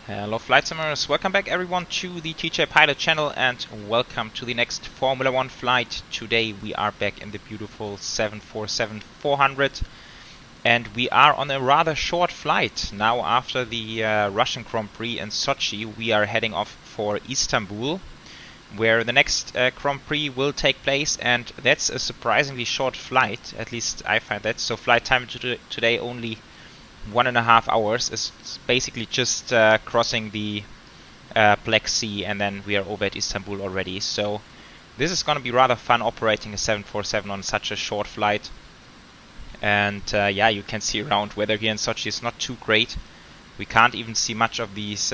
Hello Flight Simmers, welcome back everyone to the TJ Pilot channel and welcome to the next Formula 1 flight. Today we are back in the beautiful 747-400 and we are on a rather short flight. Now after the Russian Grand Prix in Sochi we are heading off for Istanbul, where the next Grand Prix will take place, and that's a surprisingly short flight, at least I find that. So flight time today only 1.5 hours, is basically just crossing the Black Sea, and then we are over at Istanbul already. So this is going to be rather fun operating a 747 on such a short flight. And yeah, you can see around weather here in Sochi is not too great. We can't even see much of these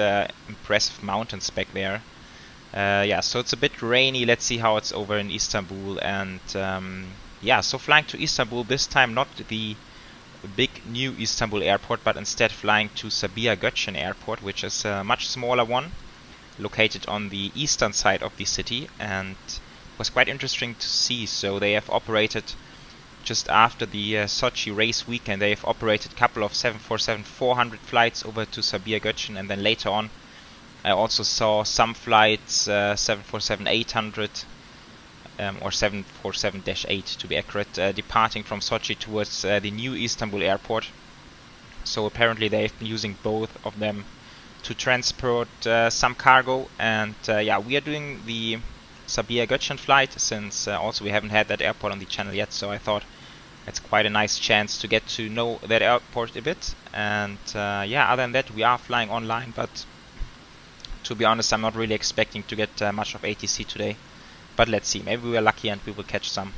impressive mountains back there. Yeah, so it's a bit rainy. Let's see how it's over in Istanbul. And yeah, so flying to Istanbul, this time not the big new Istanbul airport, but instead flying to Sabiha Gökcen airport, which is a much smaller one located on the eastern side of the city, and was quite interesting to see. So they have operated just after the Sochi race weekend, they have operated a couple of 747-400 flights over to Sabiha Gökcen, and then later on I also saw some flights 747-800 or 747-8 to be accurate, departing from Sochi towards the new Istanbul airport. So apparently they've been using both of them to transport some cargo, and yeah, we are doing the Sabiha Gökcen flight since also we haven't had that airport on the channel yet, so I thought it's quite a nice chance to get to know that airport a bit. And yeah, other than that we are flying online, but to be honest I'm not really expecting to get much of ATC today. But let's see, maybe we are lucky and we will catch some.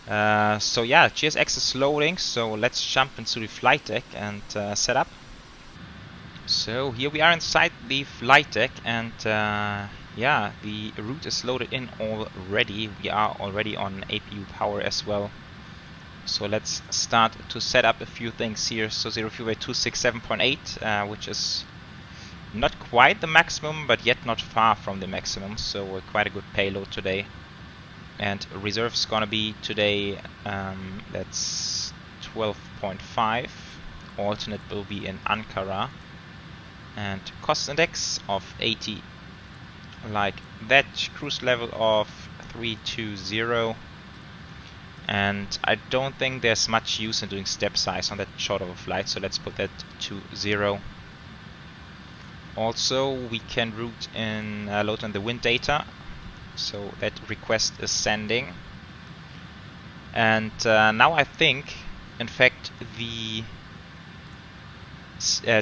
So yeah, GSX is loading, so let's jump into the flight deck and set up. So here we are inside the flight deck, and yeah, the route is loaded in already. We are already on APU power as well. So let's start to set up a few things here. So 0-267.8, which is not quite the maximum, but yet not far from the maximum, so quite a good payload today. And reserve's gonna be today, that's 12.5. Alternate will be in Ankara, and cost index of 80, like that. Cruise level of 320, and I don't think there's much use in doing step size on that short of a flight, so let's put that to 0. Also, we can route in load on the wind data, so that request is sending. And now I think, in fact, the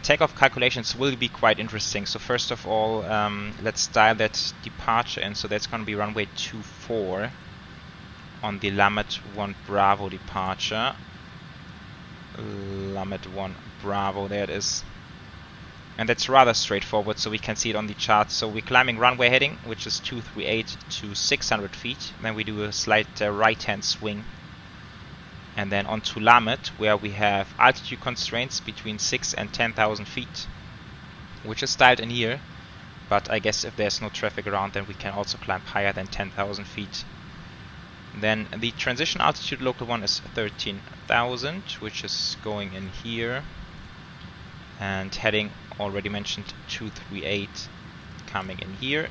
takeoff calculations will be quite interesting. So first of all, let's dial that departure in. So that's going to be runway 24 on the Lamed 1 Bravo departure. Lamed 1 Bravo, there it is. And that's rather straightforward, so we can see it on the chart. So we're climbing runway heading, which is 238 to 600 feet. Then we do a slight right-hand swing. And then on to Lamed, where we have altitude constraints between 6,000 and 10,000 feet, which is dialed in here. But I guess if there's no traffic around, then we can also climb higher than 10,000 feet. Then the transition altitude local one is 13,000, which is going in here. And heading, already mentioned, 238 coming in here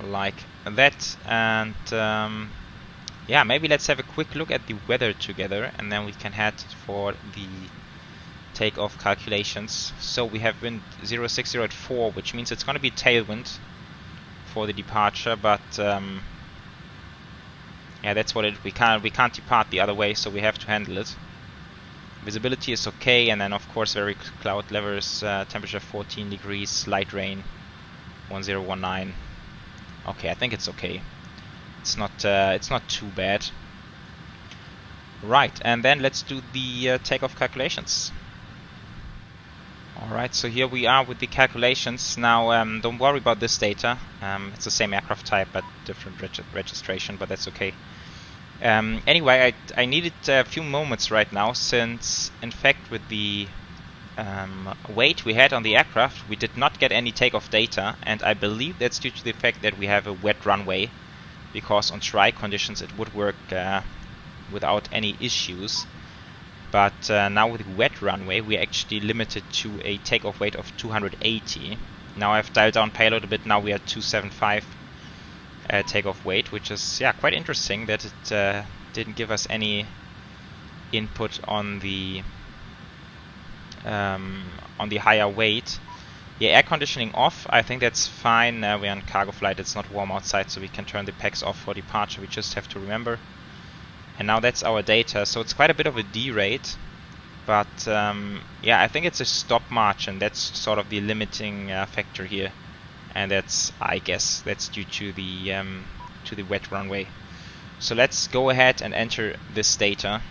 like that. And yeah, maybe let's have a quick look at the weather together, and then we can head for the takeoff calculations. So we have wind 060 at 4, which means it's going to be tailwind for the departure, but yeah, that's what we can't depart the other way, so we have to handle it. Visibility is okay, and then of course very cloud levels, temperature 14 degrees, light rain 1019. Okay, I think it's okay. It's not too bad. Right, and then let's do the takeoff calculations. Alright, so here we are with the calculations. Now don't worry about this data. It's the same aircraft type but different registration, but that's okay. Anyway, I needed a few moments right now, since in fact with the weight we had on the aircraft we did not get any takeoff data, and I believe that's due to the fact that we have a wet runway, because on dry conditions it would work without any issues. But now with wet runway, we're actually limited to a takeoff weight of 280. Now I've dialed down payload a bit. Now we are 275 takeoff weight, which is quite interesting that it didn't give us any input on the higher weight. Air conditioning off. I think that's fine. We're on cargo flight. It's not warm outside, so we can turn the packs off for departure. We just have to remember. And now that's our data. So it's quite a bit of a derate, but I think it's a stop march, and that's sort of the limiting factor here. And that's, I guess, that's due to the wet runway. So let's go ahead and enter this data.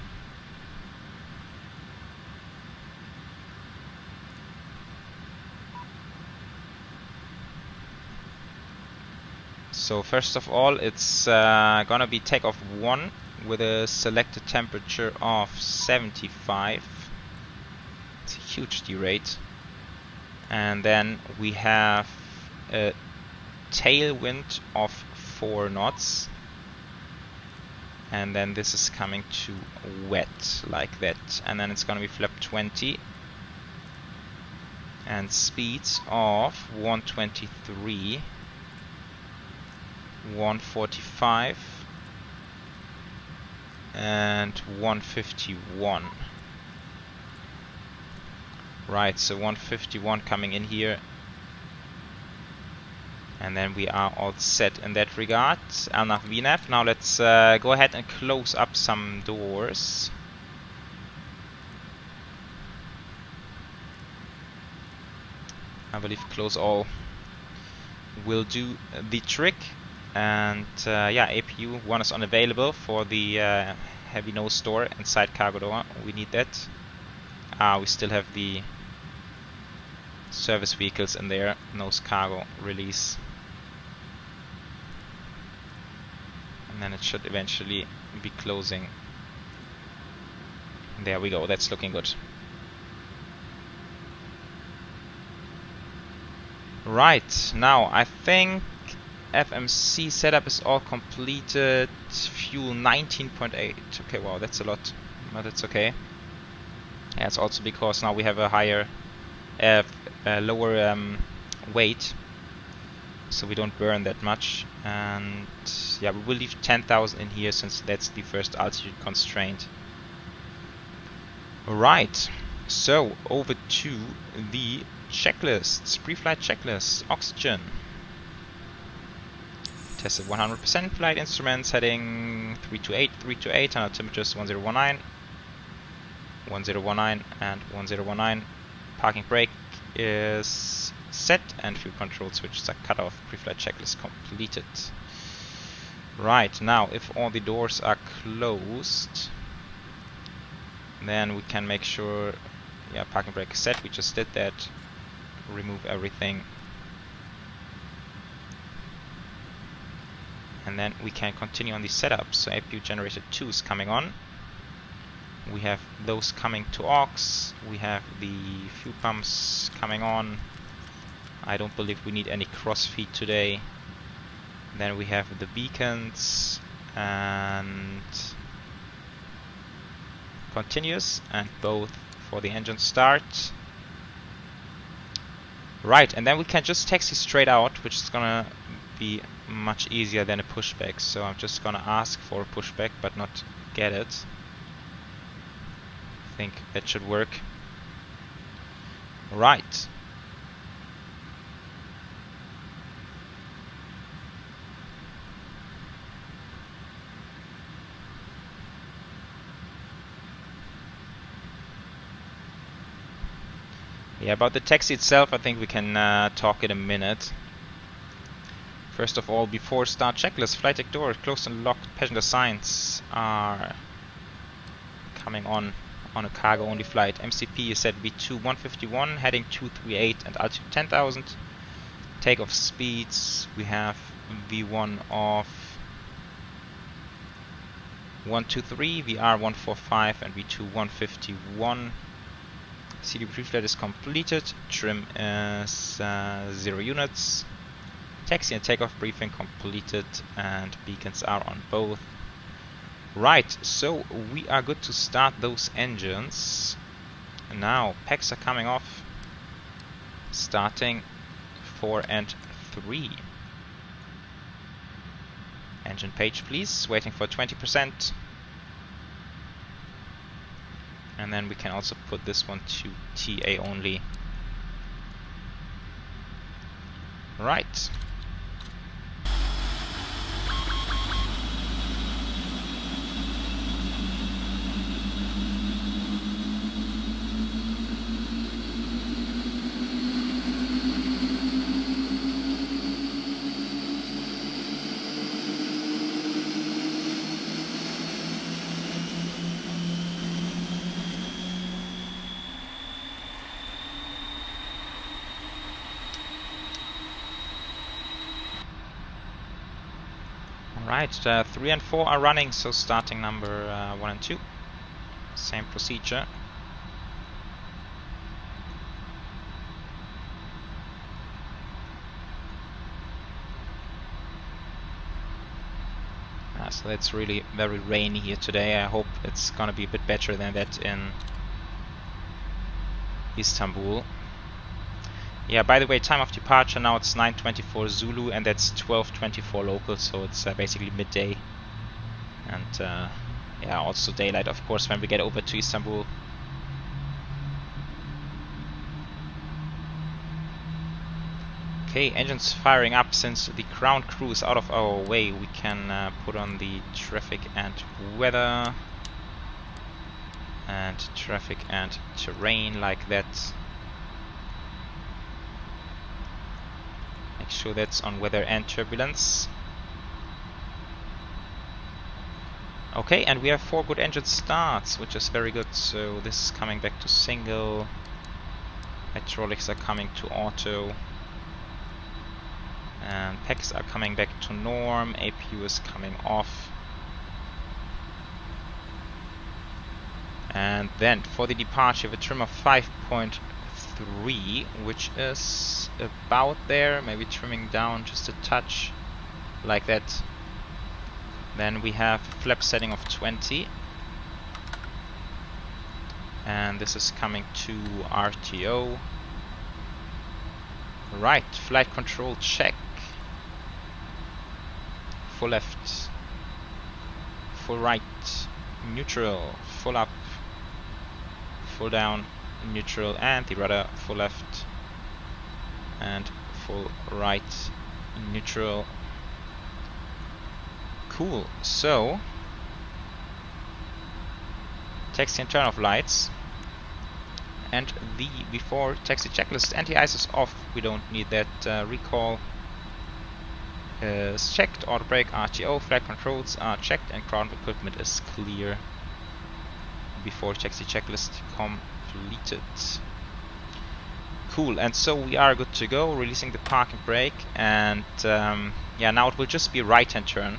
So first of all, it's gonna be takeoff 1 with a selected temperature of 75. It's a huge derate. And then we have a tailwind of 4 knots. And then this is coming to wet like that. And then it's gonna be flap 20. And speeds of 123. 145 and 151. Right, so 151 coming in here, and then we are all set in that regard. Nach VNAV. Now let's go ahead and close up some doors. I believe close all will do the trick. And APU 1 is unavailable for the heavy nose door and side cargo door. We need that. We still have the service vehicles in there. Nose cargo release. And then it should eventually be closing. There we go. That's looking good. Right, now I think FMC setup is all completed. Fuel 19.8. Okay, wow, that's a lot, but that's okay. Yeah, it's also because now we have a higher, lower weight, so we don't burn that much. And we will leave 10,000 in here since that's the first altitude constraint. Alright, so over to the checklists, pre-flight checklists. Oxygen. Tested 100%. Flight instruments heading 328, and altimeters 1019, 1019, and 1019. Parking brake is set, and fuel control switches are cut off. Pre-flight checklist completed. Right, now if all the doors are closed, then we can make sure, parking brake is set. We just did that. Remove everything. And then we can continue on the setup. So APU generator 2 is coming on. We have those coming to aux. We have the fuel pumps coming on. I don't believe we need any crossfeed today. Then we have the beacons and continuous, and both for the engine start. Right, and then we can just taxi straight out, which is gonna be much easier than a pushback. So I'm just gonna ask for a pushback but not get it. I think that should work. Right. About the taxi itself, I think we can talk in a minute. First of all, before start checklist, flight deck door closed and locked. Passenger signs are coming on a cargo only flight. MCP is set V2 151, heading 238 and altitude 10,000. Takeoff speeds, we have V1 of 123, VR 145, and V2 151. CD pre-flight is completed. Trim is 0 units. Taxi and takeoff briefing completed, and beacons are on both. Right, so we are good to start those engines. Now, packs are coming off. Starting 4 and 3. Engine page, please. Waiting for 20%. And then we can also put this one to TA only. Right. Right, 3 and 4 are running, so starting number 1 and 2. Same procedure. So it's really very rainy here today. I hope it's gonna be a bit better than that in Istanbul. Yeah, by the way, time of departure now it's 9:24 Zulu and that's 12:24 local, so it's basically midday. And yeah, also daylight, of course, when we get over to Istanbul. Okay, engines firing up. Since the ground crew is out of our way, we can put on the traffic and weather. And traffic and terrain like that. Make sure that's on weather and turbulence. Okay, and we have 4 good engine starts, which is very good. So this is coming back to single. Hydraulics are coming to auto. And packs are coming back to norm. APU is coming off. And then for the departure, we have a trim of 5.3, which is about there. Maybe trimming down just a touch, like that. Then we have flap setting of 20. And this is coming to RTO. Right, flight control check. Full left, full right, neutral, full up, full down, neutral, and the rudder full left and full right, neutral. Cool. So taxi and turn off lights, and the before taxi checklist anti-ice is off. We don't need that. Recall is checked, auto brake, RTO, flight controls are checked, and ground equipment is clear. Before taxi checklist completed. Cool, and so we are good to go. Releasing the parking brake, and yeah, now it will just be a right-hand turn,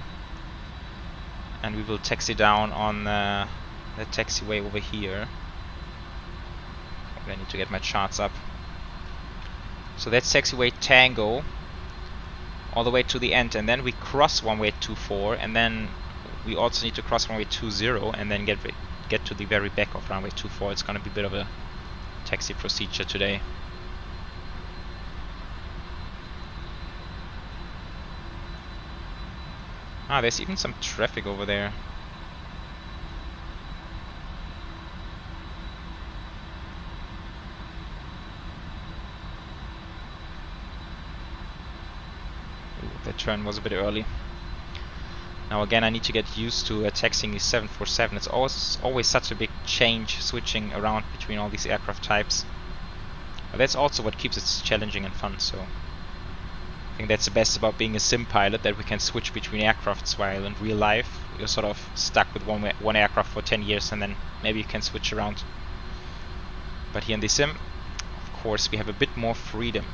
and we will taxi down on the taxiway over here. I need to get my charts up. So that's taxiway Tango, all the way to the end, and then we cross runway 24, and then we also need to cross runway 20, and then get to the very back of runway 24. It's gonna be a bit of a taxi procedure today. Ah, there's even some traffic over there. That turn was a bit early. Now again, I need to get used to taxiing the 747. It's always such a big change switching around between all these aircraft types. But that's also what keeps it challenging and fun. So I think that's the best about being a sim pilot, that we can switch between aircrafts, while in real life you're sort of stuck with one aircraft for 10 years and then maybe you can switch around. But here in the sim, of course, we have a bit more freedom.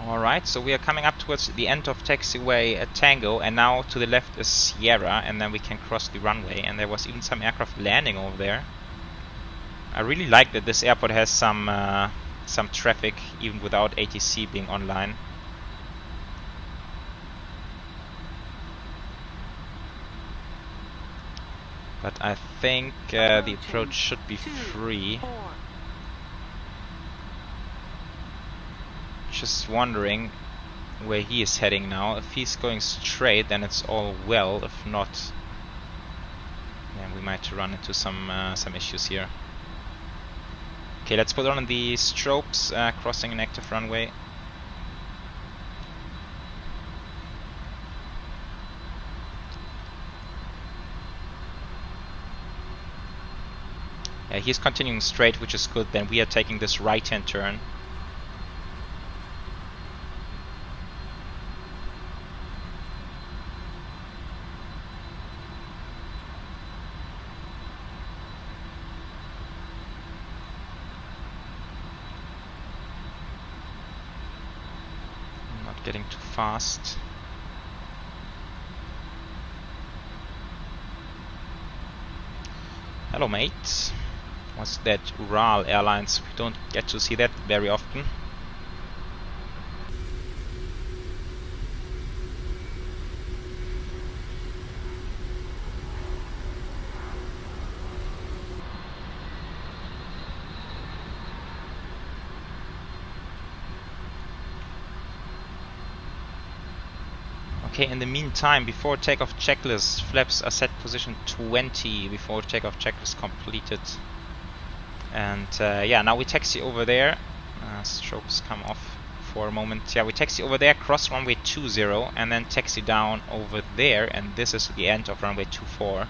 Alright, so we are coming up towards the end of taxiway at Tango, and now to the left is Sierra, and then we can cross the runway, and there was even some aircraft landing over there. I really like that this airport has some traffic even without ATC being online. But I think the approach should be free. Just wondering where he is heading now. If he's going straight, then it's all well. If not, then we might run into some issues here. Okay, let's put on the strobes, crossing an active runway. Yeah, he's continuing straight, which is good. Then we are taking this right-hand turn. Getting too fast. Hello, mate. What's that? Ural Airlines. We don't get to see that very often. Okay, in the meantime, before takeoff checklist, flaps are set position 20 before takeoff checklist completed. And yeah, now we taxi over there. Strobes come off for a moment. Yeah, we taxi over there, cross runway 20, and then taxi down over there. And this is the end of runway 24.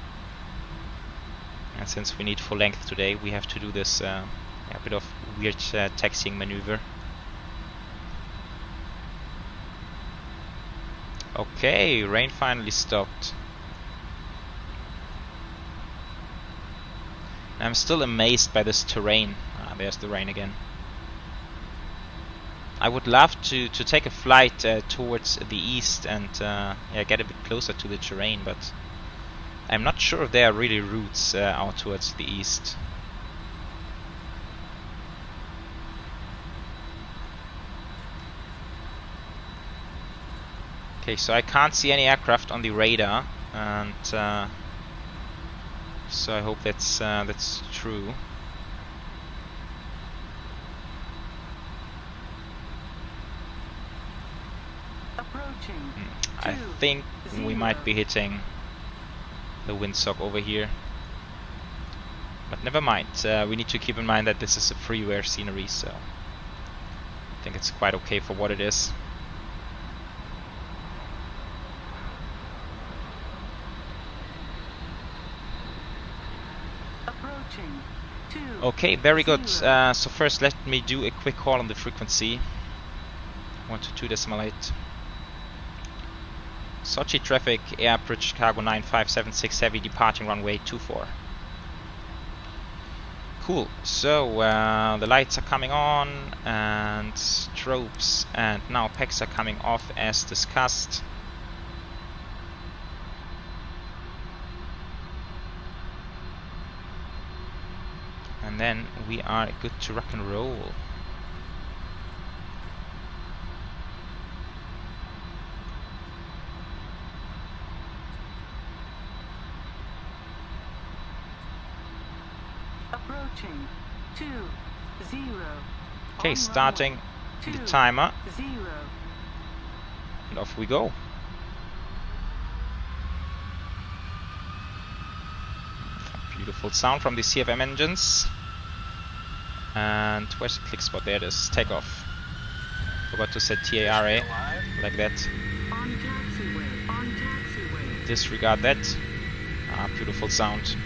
And since we need full length today, we have to do this yeah, bit of weird taxiing maneuver. Okay, rain finally stopped. I'm still amazed by this terrain. Ah, there's the rain again. I would love to take a flight towards the east and yeah, get a bit closer to the terrain, but I'm not sure if there are really routes out towards the east. Okay, so I can't see any aircraft on the radar, and so I hope that's true. Approaching. I think we might be hitting the windsock over here, but never mind. We need to keep in mind that this is a freeware scenery, so I think it's quite okay for what it is. Okay, very good. So first let me do a quick call on the frequency. 122.8. Sochi traffic, AirBridgeCargo 9576 heavy departing runway 24. Cool, so the lights are coming on and strobes, and now packs are coming off as discussed. And then we are good to rock and roll. Approaching 20. Okay, starting the timer. And off we go. Beautiful sound from the CFM engines. And where's the click spot? There it is. Takeoff. Forgot to set TARA like that. On taxiway. Disregard that. Ah, beautiful sound.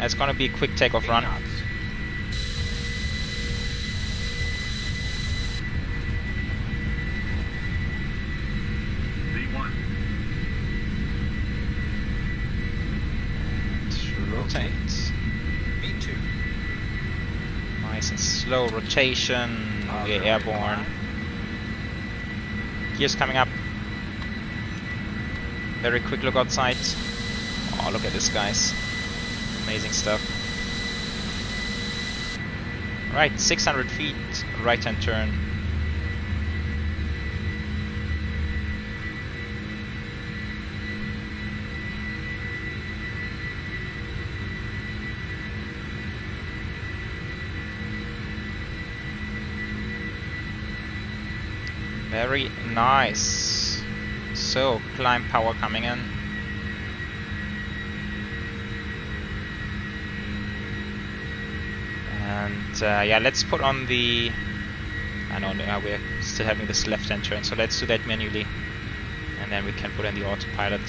It's gonna be a quick takeoff run. Rotate. V2. Nice and slow rotation. We're airborne. Gears coming up. Very quick look outside. Oh, look at this, guys. Amazing stuff. Right, 600 feet, right-hand turn. Very nice. So, climb power coming in. And yeah, let's put on the... I know we're still having this left-hand turn, so let's do that manually. And then we can put in the autopilot.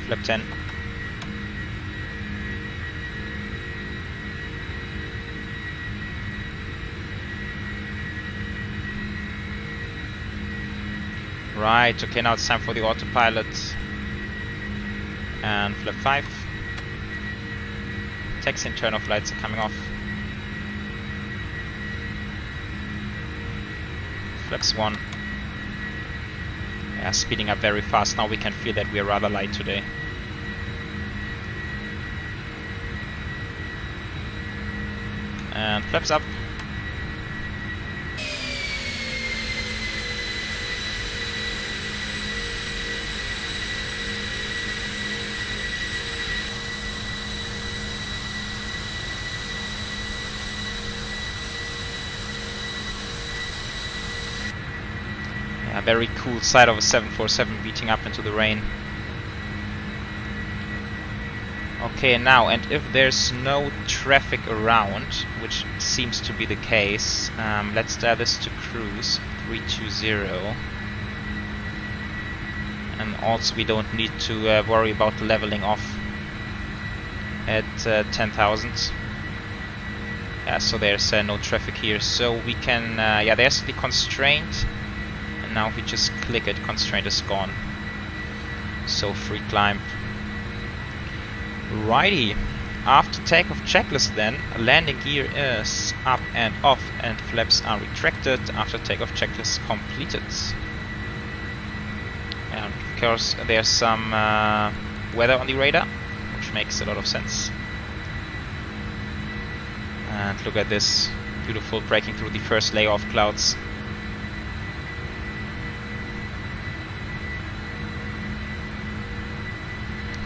Flip 10. Right, okay, now it's time for the autopilot. And flip 5. Taxi and turn-off lights are coming off. Flips 1. Yeah, speeding up very fast. Now we can feel that we are rather light today. And flaps up. A very cool sight of a 747 beating up into the rain. Okay, now, and if there's no traffic around, which seems to be the case, let's dial this to cruise 320. And also we don't need to worry about leveling off at 10,000. Yeah, so there's no traffic here. So we can, yeah, there's the constraint. And now if we just click it, constraint is gone. So free climb. Righty. After takeoff checklist then, landing gear is up and off and flaps are retracted after takeoff checklist completed. And of course there's some weather on the radar, which makes a lot of sense. And look at this, beautiful, breaking through the first layer of clouds.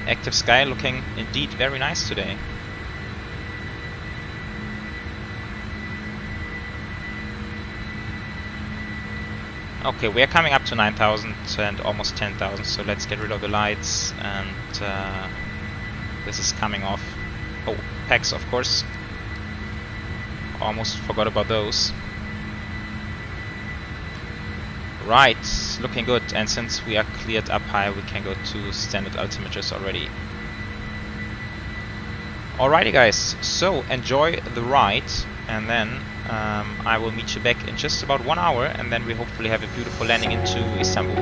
Active sky looking indeed very nice today. Okay, we're coming up to 9,000 and almost 10,000, so let's get rid of the lights, and this is coming off. Oh, packs of course. Almost forgot about those. Right, looking good, and since we are cleared up high, we can go to standard altimeters already. Alrighty guys, so enjoy the ride, and then I will meet you back in just about 1 hour, and then we hopefully have a beautiful landing into Istanbul.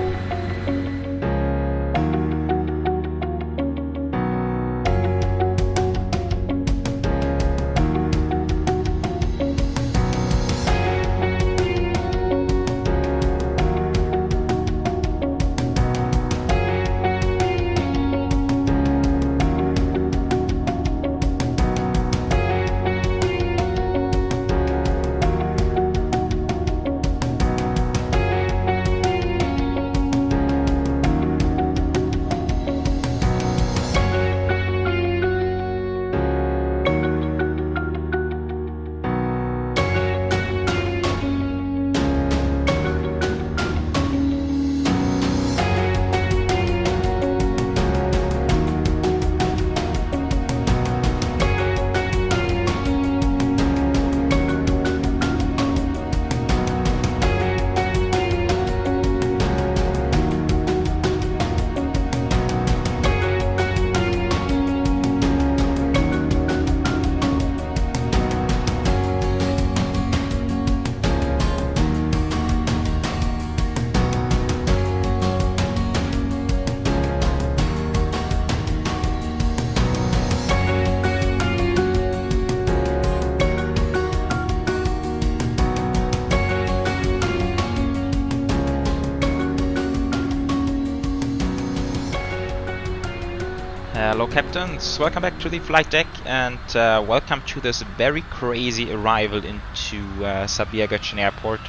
Hello captains, welcome back to the flight deck and welcome to this very crazy arrival into Sabiha Gökcen Airport.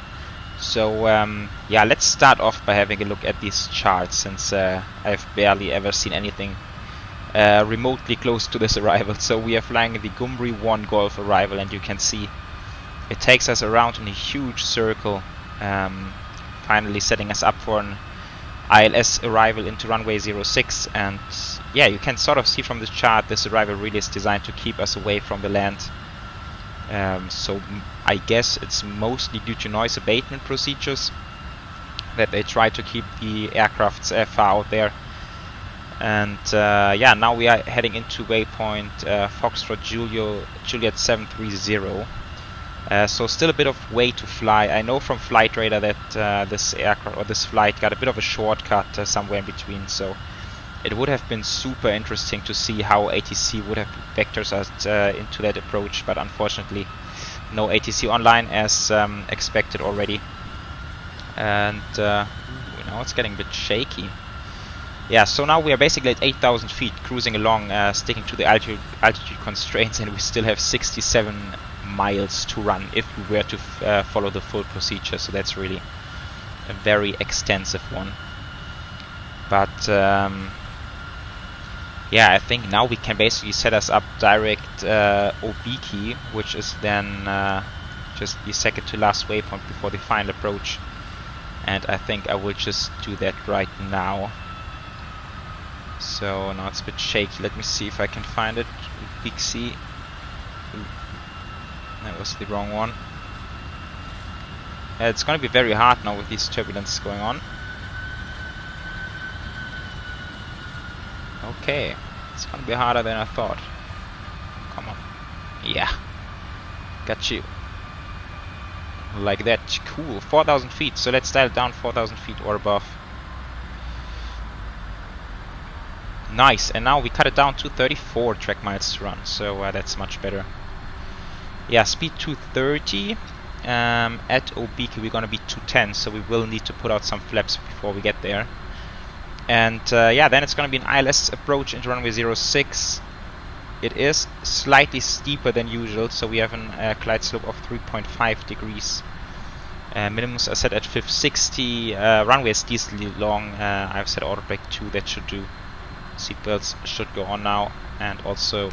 So yeah, let's start off by having a look at these charts, since I've barely ever seen anything remotely close to this arrival. So we are flying the Gumri 1 Golf arrival, and you can see it takes us around in a huge circle, finally setting us up for an ILS arrival into runway 06. And yeah, you can sort of see from this chart this arrival really is designed to keep us away from the land. So I guess it's mostly due to noise abatement procedures that they try to keep the aircrafts far out there. And yeah, now we are heading into waypoint Foxtrot Juliet 730. So still a bit of way to fly. I know from Flight Radar that this aircraft or this flight got a bit of a shortcut somewhere in between. So it would have been super interesting to see how ATC would have vectors us into that approach, but unfortunately no ATC online as expected already. And now it's getting a bit shaky. Yeah, so now we are basically at 8,000 feet, cruising along, sticking to the altitude constraints, and we still have 67 miles to run if we were to follow the full procedure. So that's really a very extensive one. But yeah, I think now we can basically set us up direct ORBX, which is then just the second to last waypoint before the final approach. And I think I will just do that right now. So now it's a bit shaky. Let me see if I can find it. ORBX. That was the wrong one. It's going to be very hard now with these turbulences going on. Okay, it's going to be harder than I thought. Come on. Yeah. Got you. Like that. Cool. 4,000 feet. So let's dial it down 4,000 feet or above. Nice. And now we cut it down to 34 track miles to run. So that's much better. Yeah, speed 230. At ORBX we're going to be 210. So we will need to put out some flaps before we get there. And yeah, then it's going to be an ILS approach into runway 06. It is slightly steeper than usual, so we have a glide slope of 3.5 degrees. Minimums are set at 560. Runway is decently long. I've set auto brake 2, that should do. Seatbelts should go on now, and also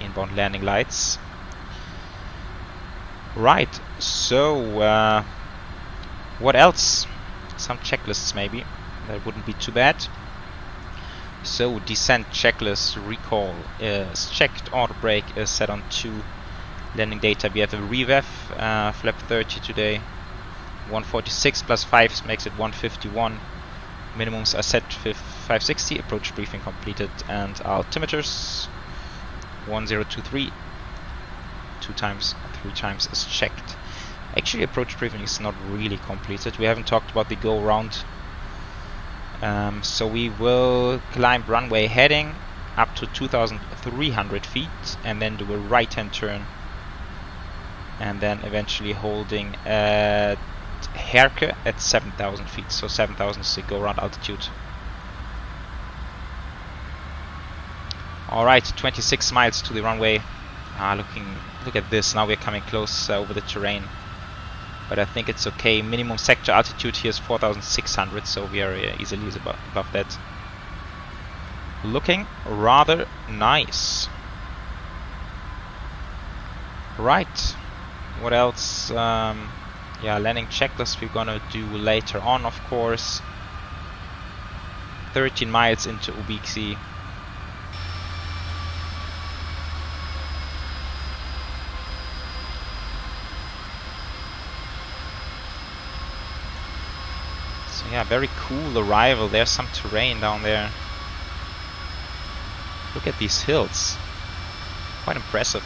inbound landing lights. Right, so what else? Some checklists maybe. That wouldn't be too bad. So descent checklist recall is checked, auto brake is set on 2, landing data we have a rev flap 30 today, 146 plus 5 makes it 151, minimums are set 560, approach briefing completed, and altimeters 1023, 2 times 3 times is checked. Actually approach briefing is not really completed, we haven't talked about the go round. So we will climb runway heading up to 2,300 feet and then do a right hand turn, and then eventually holding at Herke at 7,000 feet. So 7,000 is the go round altitude. Alright, 26 miles to the runway. Look at this, now we're coming close over the terrain. But I think it's okay. Minimum sector altitude here is 4,600, so we are easily above that. Looking rather nice. Right. What else? Yeah, landing checklist we're gonna do later on, of course. 13 miles into ORBX. Yeah, very cool arrival. There's some terrain down there. Look at these hills. Quite impressive.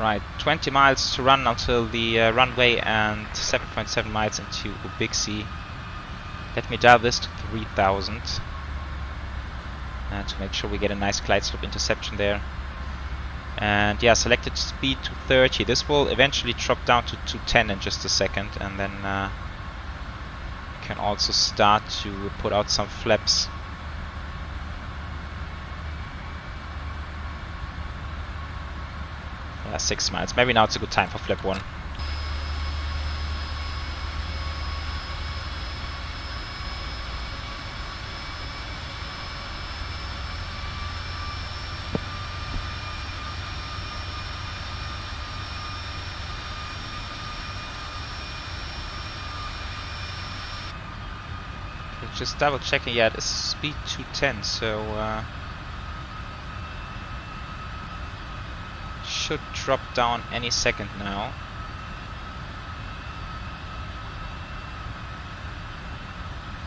Right, 20 miles to run until the runway and 7.7 miles into ORBX. Let me dial this to 3,000 to make sure we get a nice glide slope interception there. And yeah, selected speed to 30. This will eventually drop down to 210 in just a second, and then can also start to put out some flaps. Yeah, 6 miles. Maybe now it's a good time for flap 1. Just double checking, yeah, it is speed 210, so should drop down any second now.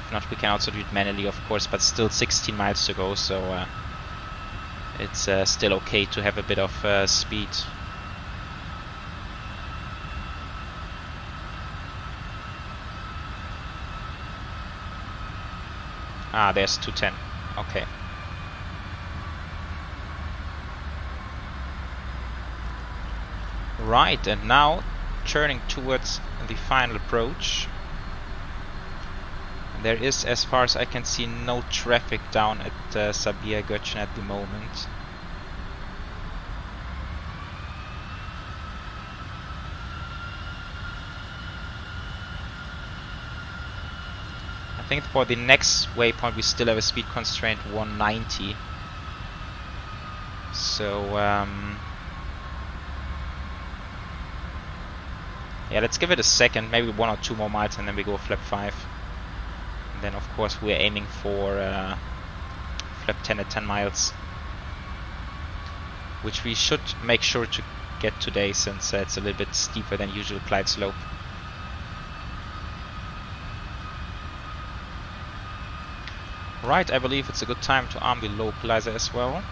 If not, we can also do it manually, of course, but still 16 miles to go, so it's still okay to have a bit of speed. Ah, there's 210. Okay. Right, and now turning towards the final approach. There is, as far as I can see, no traffic down at Sabiha Gökcen at the moment. I think for the next waypoint we still have a speed constraint 190. So yeah, let's give it a second, maybe 1 or 2 more miles, and then we go flap 5. And then of course we're aiming for flap 10 at 10 miles, which we should make sure to get today, since it's a little bit steeper than usual glide slope. Right, I believe it's a good time to arm the localizer as well.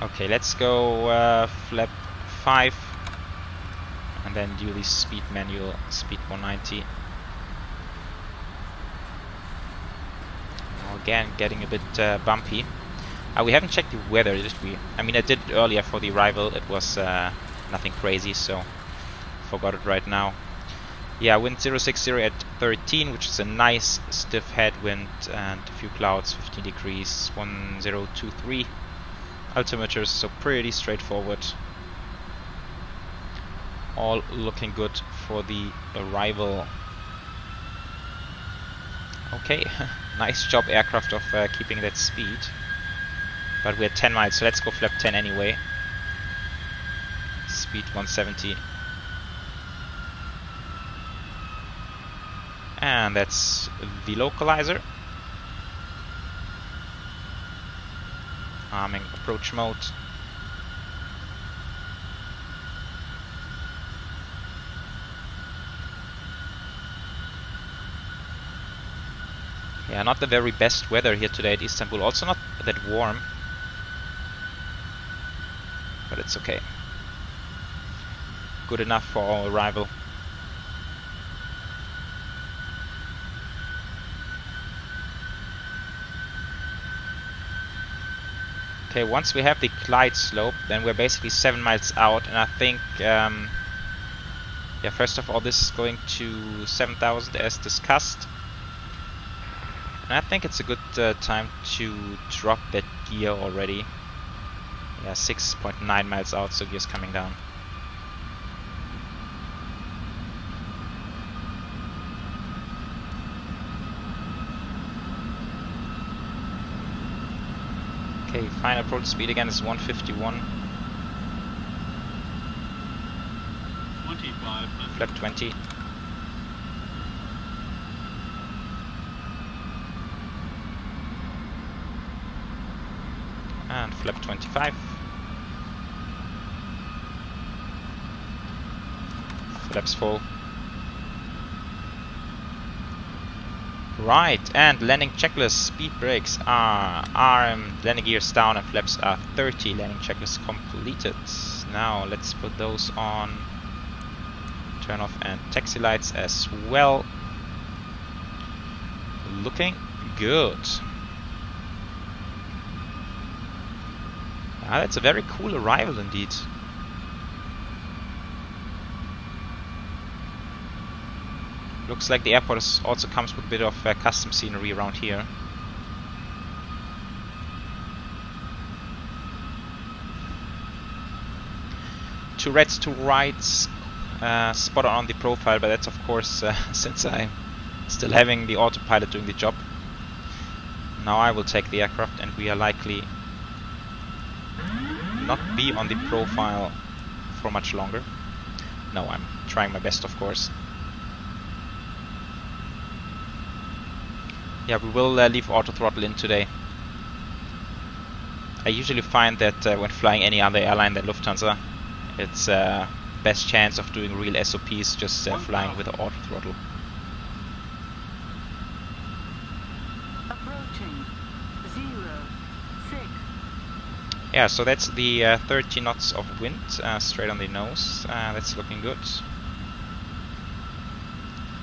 Okay, let's go flap 5 and then do the speed manual, speed 190. Again, getting a bit bumpy. We haven't checked the weather, did we? I mean, I did it earlier for the arrival. It was nothing crazy, so forgot it right now. Yeah, wind 060 at 13, which is a nice stiff headwind, and a few clouds, 15 degrees, 1023 altimeters, so pretty straightforward. All looking good for the arrival. Okay, nice job aircraft of keeping that speed. But we're 10 miles, so let's go flap 10 anyway. Speed 170. And that's the localizer. Arming approach mode. Yeah, not the very best weather here today at Istanbul. Also not that warm. But it's okay. Good enough for our arrival. Okay, once we have the glide slope, then we're basically 7 miles out, and I think, yeah, first of all, this is going to 7,000 as discussed. And I think it's a good time to drop that gear already. Yeah, 6.9 miles out, so gear's coming down. Okay, final approach speed again is 151. 25. Flap 20. And flap 25. Flaps full. Right, and landing checklist. Speed brakes are RM, landing gears down, and flaps are 30. Landing checklist completed. Now let's put those on. Turn off and taxi lights as well. Looking good. Ah, that's a very cool arrival indeed. Looks like the airport also comes with a bit of custom scenery around here. Two reds, two rights, spot on the profile, but that's of course since I'm still having the autopilot doing the job. Now I will take the aircraft and we are likely not be on the profile for much longer. No, I'm trying my best of course. Yeah, we will leave auto throttle in today. I usually find that when flying any other airline than Lufthansa, it's best chance of doing real SOPs just flying with auto throttle. Approaching 06. Yeah, so that's the 30 knots of wind straight on the nose. That's looking good.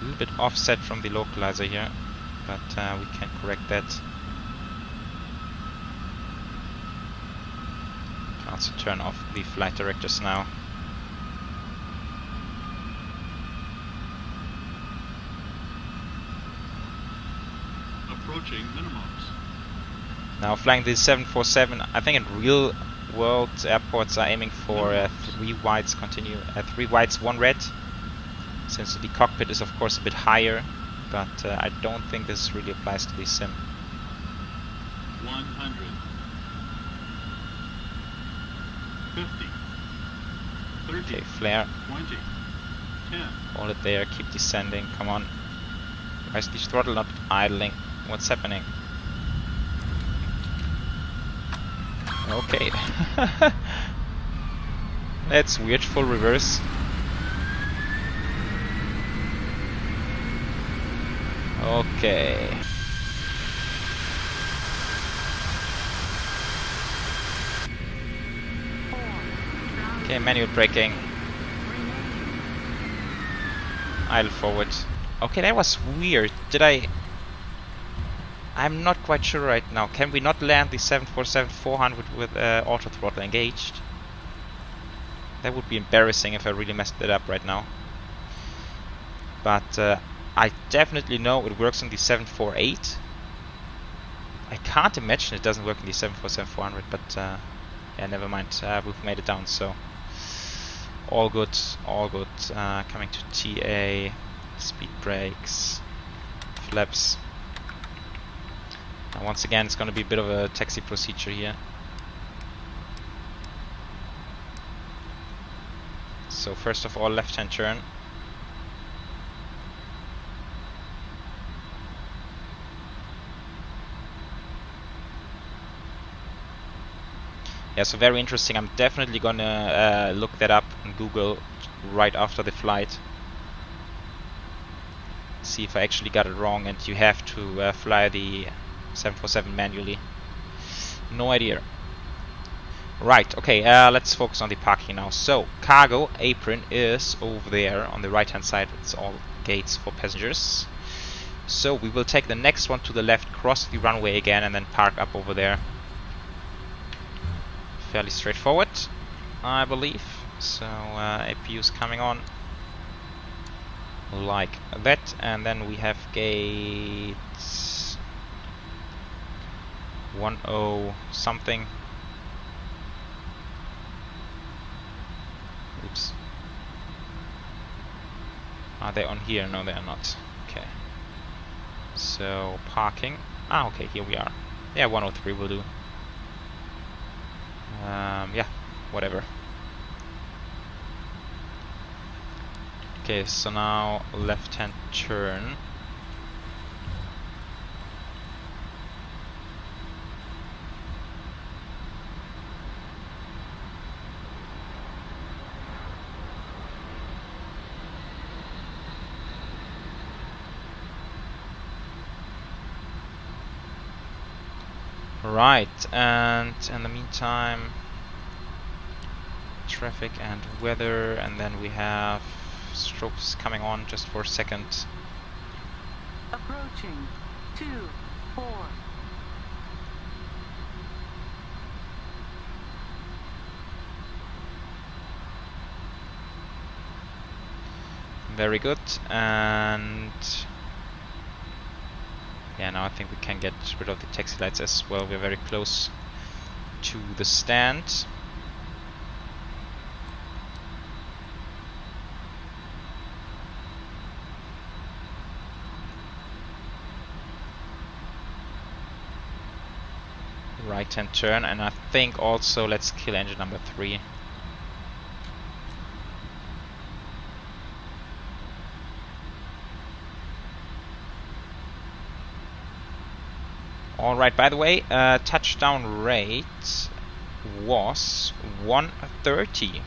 A little bit offset from the localizer here, but we can correct that. Can also turn off the flight directors now. Approaching minimums. Now flying the 747, I think in real world airports are aiming for 3 whites continue, 3 whites, 1 red, since the cockpit is of course a bit higher, but I don't think this really applies to the sim. 100. 50. 30. Okay, flare. 20. 10. Hold it there, keep descending, come on. Why is the throttle not idling? What's happening? Okay. That's weird, full reverse. Okay. Okay, manual braking. Idle forward. Okay, that was weird. I'm not quite sure right now. Can we not land the 747-400 with auto throttle engaged? That would be embarrassing if I really messed it up right now. But I definitely know it works on the 748. I can't imagine it doesn't work in the 747-400, but yeah, never mind. We've made it down, so all good, all good. Coming to TA, speed brakes, flaps. Now once again, it's going to be a bit of a taxi procedure here. So first of all, left-hand turn. Yeah, so very interesting. I'm definitely gonna look that up on Google right after the flight. See if I actually got it wrong and you have to fly the 747 manually. No idea. Right, okay, let's focus on the parking now. So, cargo apron is over there on the right hand side. It's all gates for passengers. So we will take the next one to the left, cross the runway again and then park up over there. Fairly straightforward, I believe. So APU is coming on like that, and then we have gate 10 something. Oops. Are they on here? No, they are not. Okay. So parking. Ah, okay, here we are. Yeah, 103 will do. Yeah, whatever. Okay, so now left-hand turn. Right, and in the meantime, traffic and weather, and then we have strobes coming on just for a second. Approaching 24. Very good. And yeah, now I think we can get rid of the taxi lights as well. We're very close to the stand. Right hand turn, and I think also let's kill engine number 3. Alright, by the way, touchdown rate was 130.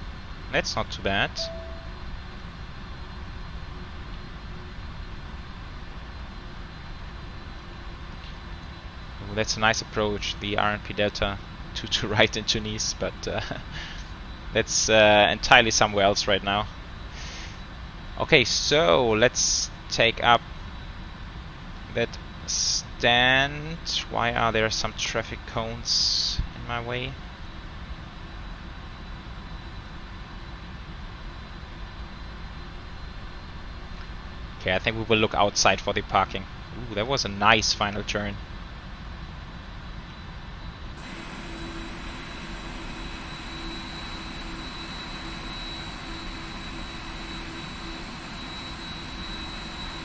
That's not too bad. Ooh, that's a nice approach, the RNP Delta to right into Nice, but that's entirely somewhere else right now. Okay, so let's take up that stand. Why are there some traffic cones in my way? Okay, I think we will look outside for the parking. Ooh, that was a nice final turn.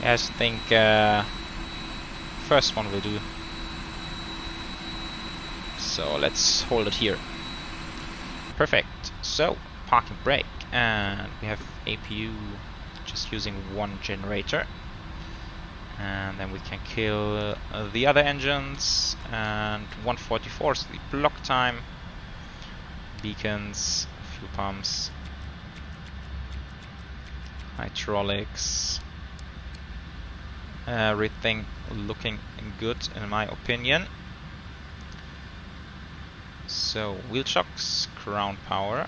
Yeah, I think first one will do. So let's hold it here. Perfect. So parking brake, and we have APU just using one generator, and then we can kill the other engines. And 144 is the block time. Beacons, fuel pumps, hydraulics. Everything looking good in my opinion. So wheel shocks, ground power,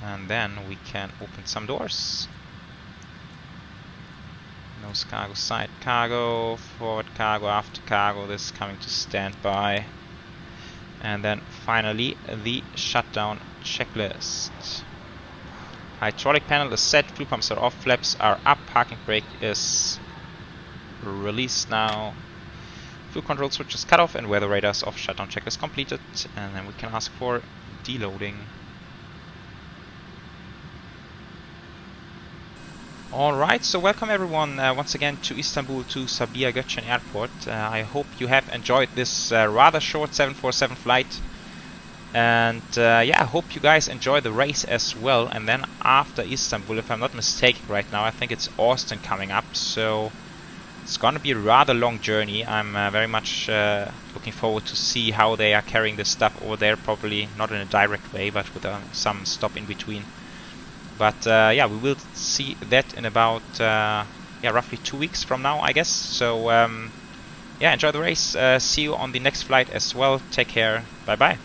and then we can open some doors. Nose cargo, side cargo, forward cargo, after cargo. This is coming to standby. And then finally the shutdown checklist. Hydraulic panel is set, fuel pumps are off, flaps are up, parking brake is released now. Fuel control switch is cut off and weather radars off. Shutdown checklist completed, and then we can ask for deloading. Alright, so welcome everyone once again to Istanbul, to Sabiha Gökcen Airport. I hope you have enjoyed this rather short 747 flight, and yeah, I hope you guys enjoy the race as well. And then after Istanbul, if I'm not mistaken right now, I think it's Austin coming up, so it's gonna be a rather long journey. I'm very much looking forward to see how they are carrying this stuff over there, probably not in a direct way, but with some stop in between. But yeah, we will see that in about yeah, roughly 2 weeks from now, I guess. So yeah, enjoy the race. See you on the next flight as well. Take care. Bye bye.